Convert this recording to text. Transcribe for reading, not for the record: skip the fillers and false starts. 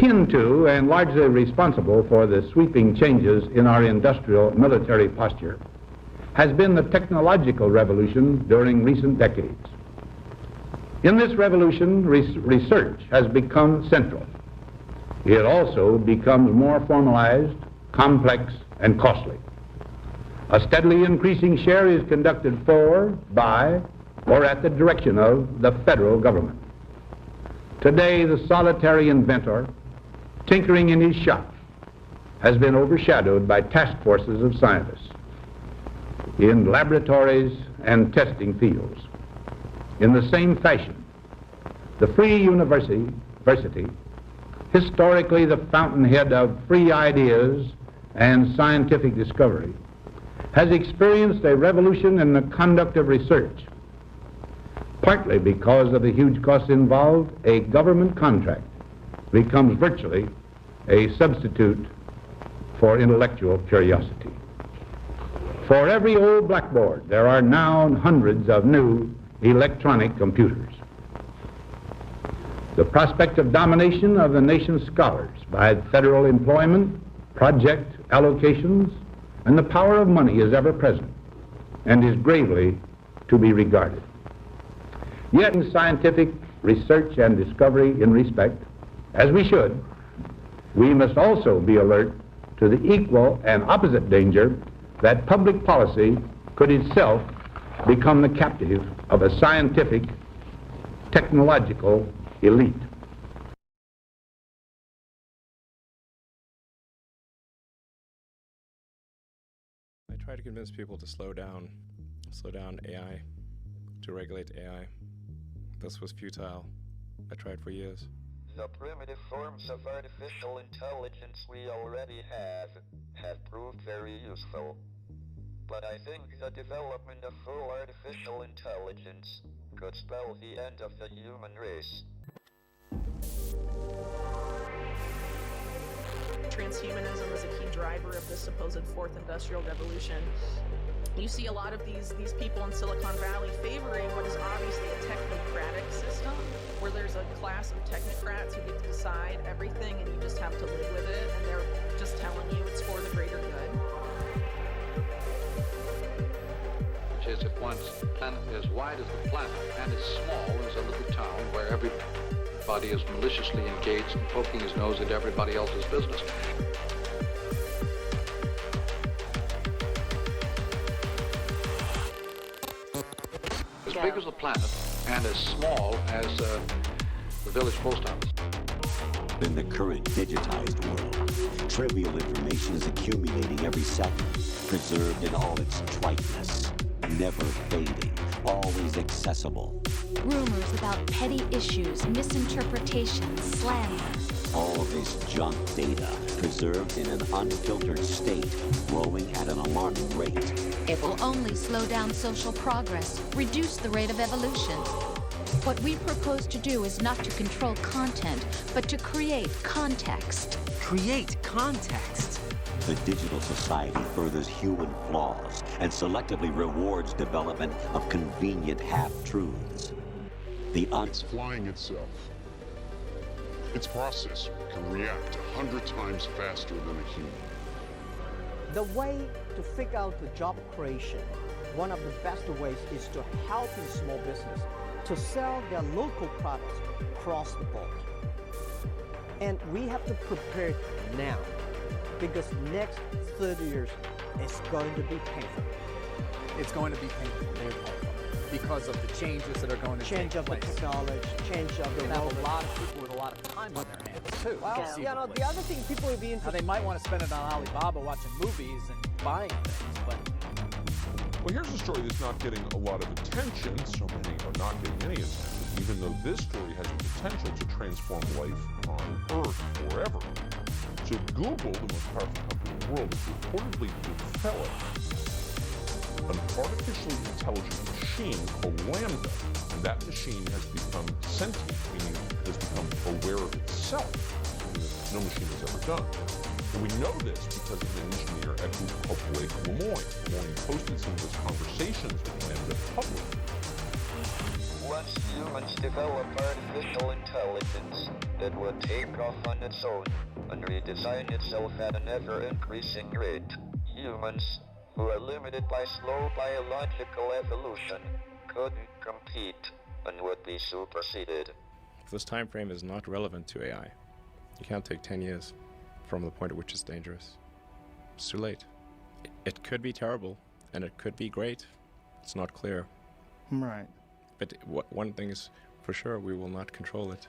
Akin to and largely responsible for the sweeping changes in our industrial military posture has been the technological revolution during recent decades. In this revolution, research has become central. It also becomes more formalized, complex, and costly. A steadily increasing share is conducted for, by, or at the direction of the federal government. Today, the solitary inventor, tinkering in his shop, has been overshadowed by task forces of scientists in laboratories and testing fields. In the same fashion, the free university, historically the fountainhead of free ideas and scientific discovery, has experienced a revolution in the conduct of research. Partly because of the huge costs involved, a government contract becomes virtually a substitute for intellectual curiosity. For every old blackboard, there are now hundreds of new electronic computers. The prospect of domination of the nation's scholars by federal employment, project allocations, and the power of money is ever present and is gravely to be regarded. Yet in scientific research and discovery in respect, as we should, we must also be alert to the equal and opposite danger that public policy could itself become the captive of a scientific, technological elite. I try to convince people to slow down AI, to regulate AI. This was futile. I tried for years. The primitive forms of artificial intelligence we already have proved very useful. But I think the development of full artificial intelligence could spell the end of the human race. Transhumanism is a key driver of the supposed fourth industrial revolution. You see a lot of these people in Silicon Valley favoring what is obviously a technocratic system, where there's a class of technocrats who get to decide everything and you just have to live with it, and they're just telling you it's for the greater good. Which is, if one's planet as wide as the planet and as small as a little town where everybody is maliciously engaged in poking his nose into everybody else's business. As big as the planet and as small as the village post office. In the current digitized world, trivial information is accumulating every second, preserved in all its triteness, never fading, always accessible. Rumors about petty issues, misinterpretations, slander. All this junk data, preserved in an unfiltered state, growing at an alarming rate. It will only slow down social progress, reduce the rate of evolution. What we propose to do is not to control content, but to create context. Create context? The digital society furthers human flaws and selectively rewards development of convenient half-truths. It's flying itself. Its processor can react 100 times faster than a human. The way to figure out the job creation, one of the best ways is to help in small business to sell their local products across the board. And we have to prepare now, because next 30 years is going to be painful. It's going to be painful, very painful, because of the changes that are going to change of the technology, change of the a lot of people with a lot of time on their hands too. Well, the other thing people will be interested. Now, they might want to spend it on Alibaba watching movies and buying things, but. Well, here's a story that's not getting a lot of attention. So many are not getting any attention, even though this story has the potential to transform life on Earth forever. So Google, the most powerful company in the world, is reportedly developed an artificially intelligent machine called Lambda. And that machine has become sentient, meaning it has become aware of itself, something that no machine has ever done. And we know this because of an engineer at Google called Blake Lemoine. Lemoine posted some of his conversations with Lambda publicly. once humans develop artificial intelligence, it would take off on its own and redesign itself at an ever-increasing rate. Humans, who are limited by slow biological evolution, couldn't compete and would be superseded. This time frame is not relevant to AI. You can't take 10 years from the point at which it's dangerous. It's too late. It could be terrible, and it could be great. It's not clear. Right. But one thing is for sure, we will not control it.